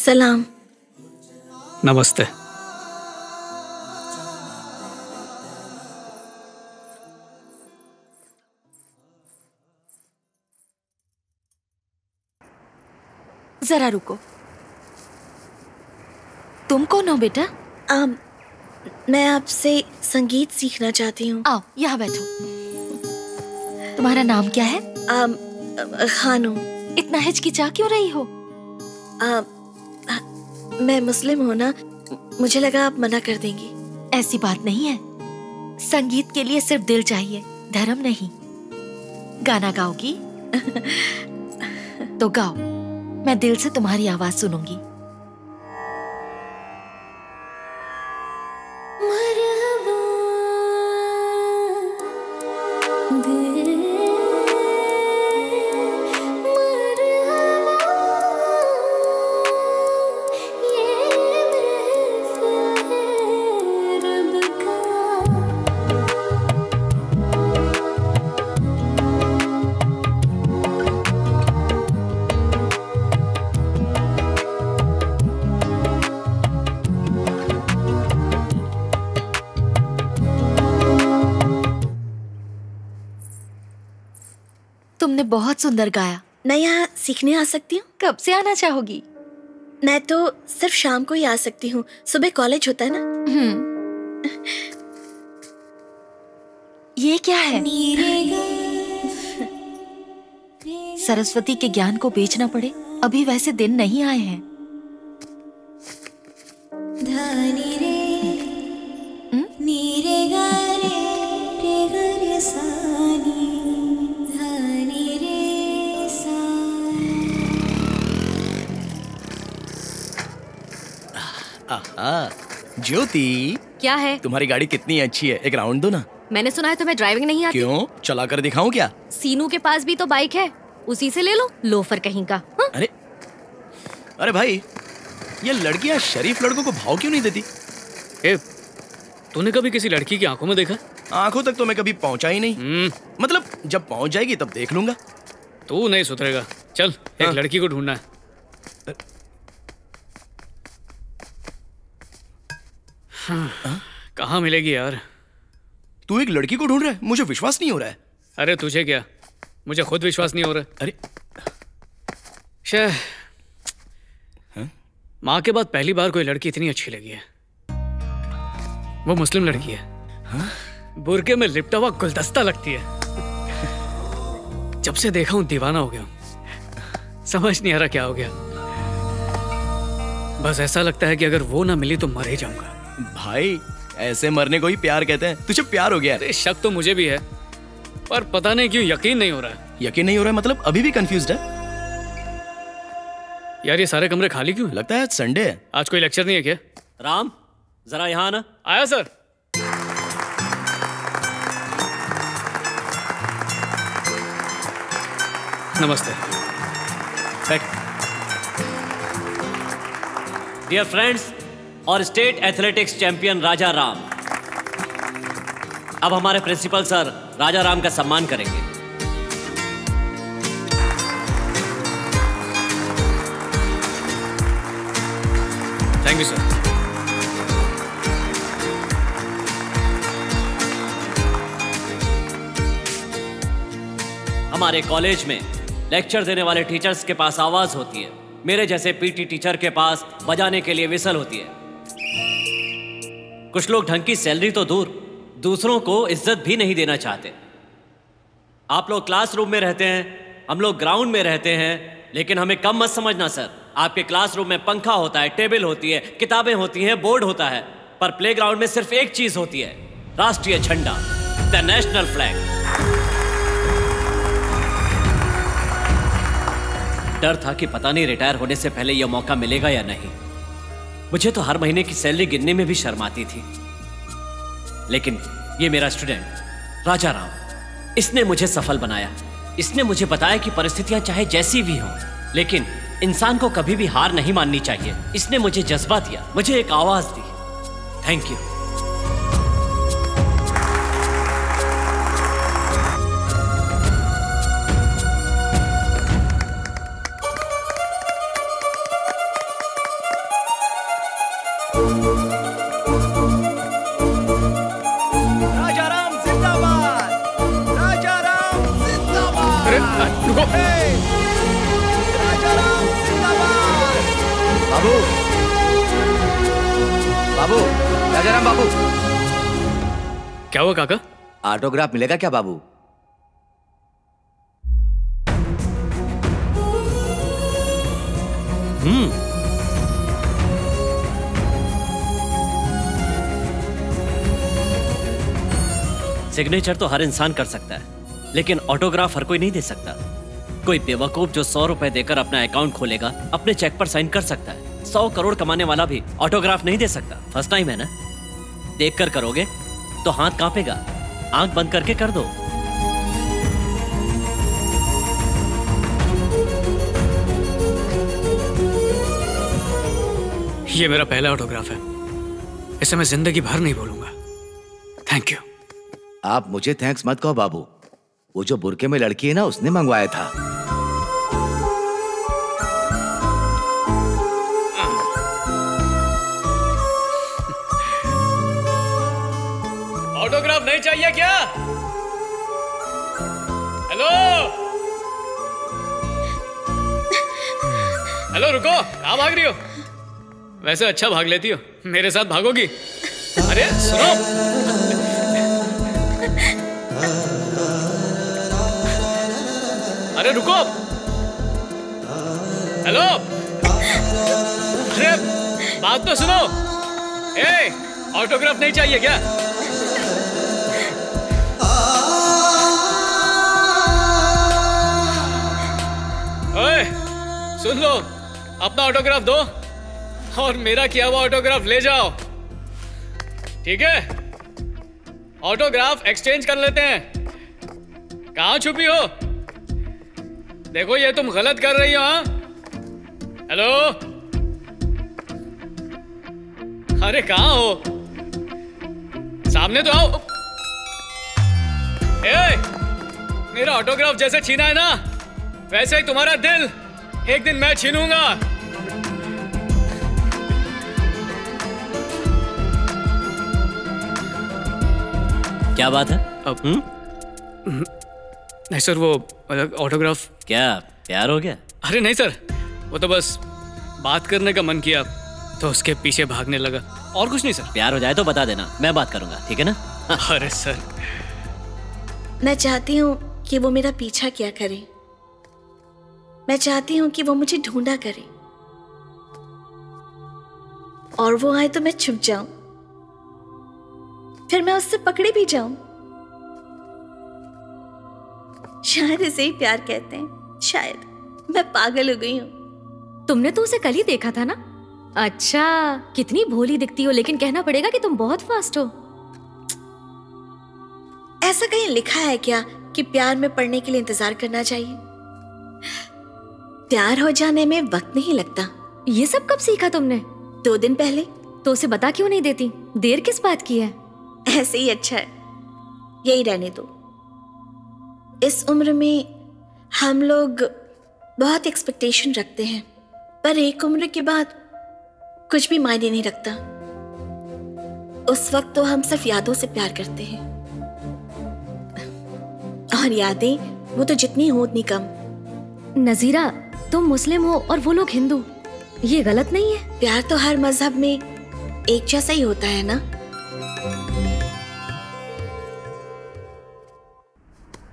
सलाम। नमस्ते। जरा रुको, तुम कौन हो बेटा? मैं आपसे संगीत सीखना चाहती हूँ। आओ यहाँ बैठो। तुम्हारा नाम क्या है? खानू। इतना हिचकिचा क्यों रही हो? मैं मुस्लिम हूँ ना, मुझे लगा आप मना कर देंगी। ऐसी बात नहीं है, संगीत के लिए सिर्फ दिल चाहिए, धर्म नहीं। गाना गाओगी? तो गाओ, मैं दिल से तुम्हारी आवाज सुनूंगी। तुमने बहुत सुंदर गाया। मैं यहाँ सीखने आ सकती हूँ? कब से आना चाहोगी? मैं तो सिर्फ शाम को ही आ सकती हूँ, सुबह कॉलेज होता है ना। ये क्या है? सरस्वती के ज्ञान को बेचना पड़े, अभी वैसे दिन नहीं आए हैं। ज्योति, क्या है? तुम्हारी गाड़ी कितनी अच्छी है, एक राउंड दो ना। मैंने सुना है तुम्हें ड्राइविंग नहीं आती। क्यों, चला कर दिखाऊं क्या? सीनू के पास भी तो बाइक है, उसी से ले लो, लोफर कहीं का। हाँ? अरे भाई, ये लड़कियां शरीफ लड़कों को भाव क्यों नहीं देती? तूने कभी किसी लड़की की आंखों में देखा? आंखों तक तो मैं कभी पहुंचा ही नहीं। मतलब जब पहुंच जाएगी तब देख लूंगा। तू नहीं सुधरेगा। चल, एक लड़की को ढूंढना है। कहाँ मिलेगी यार? तू एक लड़की को ढूंढ रहा है? मुझे विश्वास नहीं हो रहा है। अरे तुझे क्या, मुझे खुद विश्वास नहीं हो रहा है। अरे माँ के बाद पहली बार कोई लड़की इतनी अच्छी लगी है। वो मुस्लिम लड़की है। बुर्के में लिपटा हुआ गुलदस्ता लगती है। जब से देखा हूं दीवाना हो गया हूं। समझ नहीं आ रहा क्या हो गया। बस ऐसा लगता है कि अगर वो ना मिली तो मर ही जाऊंगा। भाई, ऐसे मरने को ही प्यार कहते हैं। तुझे प्यार हो गया? अरे शक तो मुझे भी है, पर पता नहीं क्यों यकीन नहीं हो रहा है। यकीन नहीं हो रहा है मतलब अभी भी कंफ्यूज्ड है? यार ये सारे कमरे खाली क्यों? लगता है संडे है। आज कोई लेक्चर नहीं है क्या? राम, जरा यहाँ आना। आया सर। नमस्ते। डियर फ्रेंड्स और स्टेट एथलेटिक्स चैंपियन राजा राम, अब हमारे प्रिंसिपल सर राजा राम का सम्मान करेंगे। Thank you sir. हमारे कॉलेज में लेक्चर देने वाले टीचर्स के पास आवाज होती है, मेरे जैसे पीटी टीचर के पास बजाने के लिए विसल होती है। कुछ लोग ढंग की सैलरी तो दूर, दूसरों को इज्जत भी नहीं देना चाहते। आप लोग क्लासरूम में रहते हैं, हम लोग ग्राउंड में रहते हैं, लेकिन हमें कम मत समझना सर। आपके क्लासरूम में पंखा होता है, टेबल होती है, किताबें होती हैं, बोर्ड होता है, पर प्लेग्राउंड में सिर्फ एक चीज होती है, राष्ट्रीय झंडा, द नेशनल फ्लैग। डर था कि पता नहीं रिटायर होने से पहले यह मौका मिलेगा या नहीं। मुझे तो हर महीने की सैलरी गिनने में भी शर्म आती थी, लेकिन ये मेरा स्टूडेंट राजा राम, इसने मुझे सफल बनाया। इसने मुझे बताया कि परिस्थितियां चाहे जैसी भी हों, लेकिन इंसान को कभी भी हार नहीं माननी चाहिए। इसने मुझे जज्बा दिया, मुझे एक आवाज दी। Thank you. बाबू, बाबू, राजाराम बाबू। क्या हुआ काका? ऑटोग्राफ मिलेगा क्या बाबू? सिग्नेचर तो हर इंसान कर सकता है, लेकिन ऑटोग्राफ हर कोई नहीं दे सकता। कोई बेवकूफ जो 100 रुपए देकर अपना अकाउंट खोलेगा, अपने चेक पर साइन कर सकता है। 100 करोड़ कमाने वाला भी ऑटोग्राफ नहीं दे सकता। फर्स्ट टाइम है ना, देख कर करोगे तो हाथ कांपेगा। आंख बंद करके कर दो। ये मेरा पहला ऑटोग्राफ है, इसे मैं जिंदगी भर नहीं भूलूंगा। Thank you. आप मुझे थैंक्स मत कहो बाबू, वो जो बुरके में लड़की है ना, उसने मंगवाया था। ऑटोग्राफ नहीं चाहिए क्या? हेलो हेलो, रुको, कहाँ भाग रही हो? वैसे अच्छा भाग लेती हो, मेरे साथ भागोगी? अरे सुनो, अरे रुको, हेलो, अरे बात तो सुनो। ए, ऑटोग्राफ नहीं चाहिए क्या? ओए, सुन लो, अपना ऑटोग्राफ दो और मेरा किया हुआ ऑटोग्राफ ले जाओ, ठीक है? ऑटोग्राफ एक्सचेंज कर लेते हैं। कहाँ छुपी हो? देखो ये तुम गलत कर रही हो। हाँ, हेलो, अरे कहाँ हो? सामने तो आओ। ए, मेरा ऑटोग्राफ जैसे छीना है ना, वैसे ही तुम्हारा दिल एक दिन मैं छीनूंगा। क्या बात है? अब नहीं सर, वो ऑटोग्राफ। क्या प्यार हो गया? अरे नहीं सर, वो तो बस बात करने का मन किया तो उसके पीछे भागने लगा, और कुछ नहीं सर। प्यार हो जाए तो बता देना, मैं बात करूंगा, ठीक है ना? अरे सर, मैं चाहती हूँ कि वो मेरा पीछा किया करे। मैं चाहती हूँ कि वो मुझे ढूंढा करे, और वो आए तो मैं छुप जाऊं, फिर मैं उससे पकड़े भी जाऊं। शायद इसे ही प्यार कहते हैं। शायद मैं पागल हो गई हूँ। तुमने तो उसे कल ही देखा था ना? अच्छा, कितनी भोली दिखती हो, लेकिन कहना पड़ेगा कि तुम बहुत फास्ट हो। ऐसा कहीं लिखा है क्या कि प्यार में पड़ने के लिए इंतजार करना चाहिए? प्यार हो जाने में वक्त नहीं लगता। ये सब कब सीखा तुमने? 2 दिन पहले। तो उसे बता क्यों नहीं देती? देर किस बात की है? ऐसे ही अच्छा है, यही रहने दो। इस उम्र में हम लोग बहुत एक्सपेक्टेशन रखते हैं, पर एक उम्र के बाद कुछ भी मायने नहीं रखता। उस वक्त तो हम सिर्फ यादों से प्यार करते हैं, और यादें वो तो जितनी हो उतनी कम। नजीरा, तुम मुस्लिम हो और वो लोग हिंदू, ये गलत नहीं है? प्यार तो हर मजहब में एक जैसा ही होता है ना।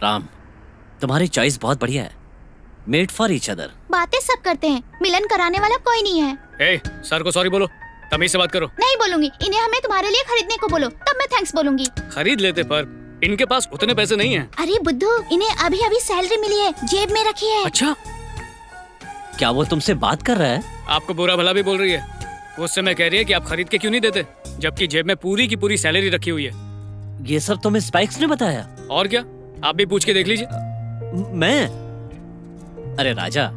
राम, तुम्हारी चॉइस बहुत बढ़िया है। Made for each other. बातें सब करते हैं, मिलन कराने वाला कोई नहीं है। ए, सर को सॉरी बोलो, तमीज से बात करो। नहीं बोलूंगी, इन्हें हमें तुम्हारे लिए खरीदने को बोलो, तब मैं थैंक्स बोलूंगी। खरीद लेते, पर इनके पास उतने पैसे नहीं हैं। अरे बुद्धू, इन्हें अभी अभी सैलरी मिली है, जेब में रखी है। अच्छा, क्या वो तुमसे बात कर रहा है? आपको बुरा भला भी बोल रही है। वो उस समय कह रही है कि आप खरीद के क्यों नहीं देते, जबकि जेब में पूरी की पूरी सैलरी रखी हुई है। ये सब तुम्हें स्पाइक्स ने बताया? और क्या, आप भी पूछ के देख लीजिए। मैं? अरे राजा,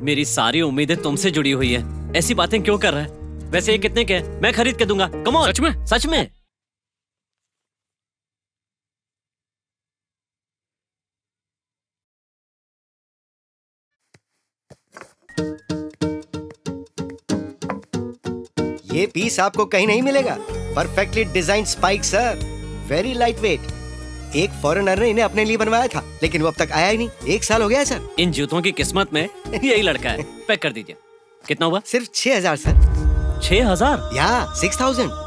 मेरी सारी उम्मीदें तुमसे जुड़ी हुई है, ऐसी बातें क्यों कर रहा है? वैसे ये कितने के हैं? मैं खरीद के दूंगा। Come on. सच में? सच में। ये पीस आपको कहीं नहीं मिलेगा। Perfectly design spike sir, very light weight. एक फॉरेनर ने इन्हें अपने लिए बनवाया था, लेकिन वो अब तक आया ही नहीं। 1 साल हो गया है सर। इन जूतों की किस्मत में यही लड़का है। पैक कर दीजिए। कितना हुआ? सिर्फ 6,000 सर। 6,000? या 6,000।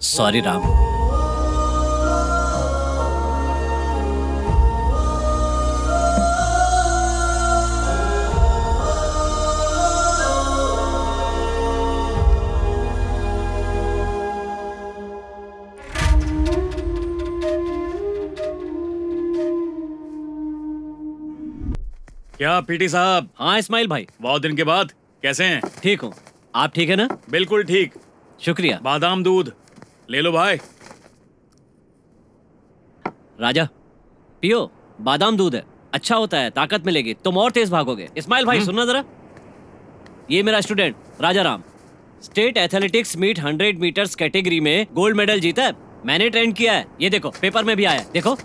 सॉरी राम। क्या पीटी साहब? हाँ इस्माइल भाई, बहुत दिन के बाद, कैसे हैं? ठीक हूँ, आप ठीक है ना? बिल्कुल ठीक। शुक्रिया। बादाम दूध ले लो भाई। राजा पियो, बादाम दूध है, अच्छा होता है, ताकत मिलेगी, तुम और तेज भागोगे। इस्माइल भाई सुनना जरा, ये मेरा student Raja Ram state athletics meet 100 meters category में गोल्ड मेडल जीता है। मैंने ट्रेन किया है, ये देखो पेपर में भी आया है, देखो।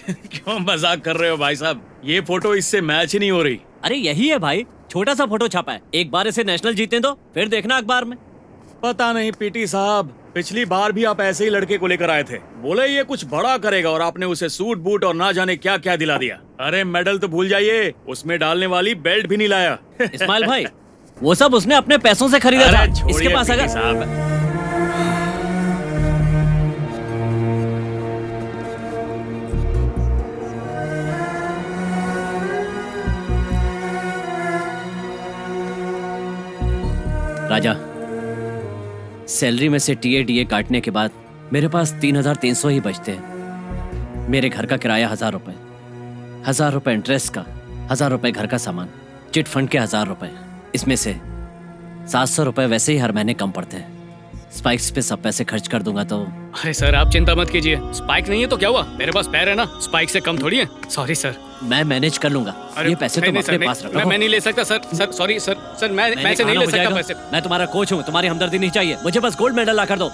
क्यों मजाक कर रहे हो भाई साहब? ये फोटो इससे मैच ही नहीं हो रही। अरे यही है भाई, छोटा सा फोटो छापा है, एक बार इसे नेशनल जीतने दो, फिर देखना अखबार में। पता नहीं पीटी साहब, पिछली बार भी आप ऐसे ही लड़के को लेकर आए थे, बोले ये कुछ बड़ा करेगा और आपने उसे सूट बूट और ना जाने क्या क्या दिला दिया। अरे मेडल तो भूल जाइए, उसमें डालने वाली बेल्ट भी नहीं लाया। इस्माइल भाई वो सब उसने अपने पैसों से खरीदा था, इसके पास अगर साहब राजा, सैलरी में से टीए काटने के बाद मेरे पास 3,300 ही बचते हैं। मेरे घर का किराया 1,000 रुपए, 1,000 रुपए इंटरेस्ट का, 1,000 रुपए घर का सामान, चिट फंड के 1,000 रुपए, इसमें से 700 रुपए वैसे ही हर महीने कम पड़ते हैं। स्पाइक्स पे सब पैसे खर्च कर दूंगा तो। अरे सर आप चिंता मत कीजिए, स्पाइक नहीं है तो क्या हुआ, मेरे पास पैर है ना, स्पाइक से कम थोड़ी है। सॉरी सर, मैं मैनेज कर लूंगा। ये पैसे तुम अपने पास रखो। मैं नहीं ले सकता सर, सॉरी सर, मैं से नहीं ले सकता पैसे। मैं तुम्हारा कोच हूँ, तुम्हारी हमदर्दी नहीं चाहिए, मुझे बस गोल्ड मेडल ला कर दो।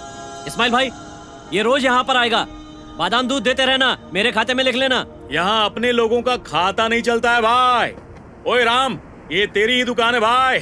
इस्माइल भाई ये रोज यहाँ पर आएगा, बादाम दूध देते रहना, मेरे खाते में लिख लेना। यहाँ अपने लोगों का खाता नहीं चलता है भाई। ओए राम, ये तेरी ही दुकान है भाई।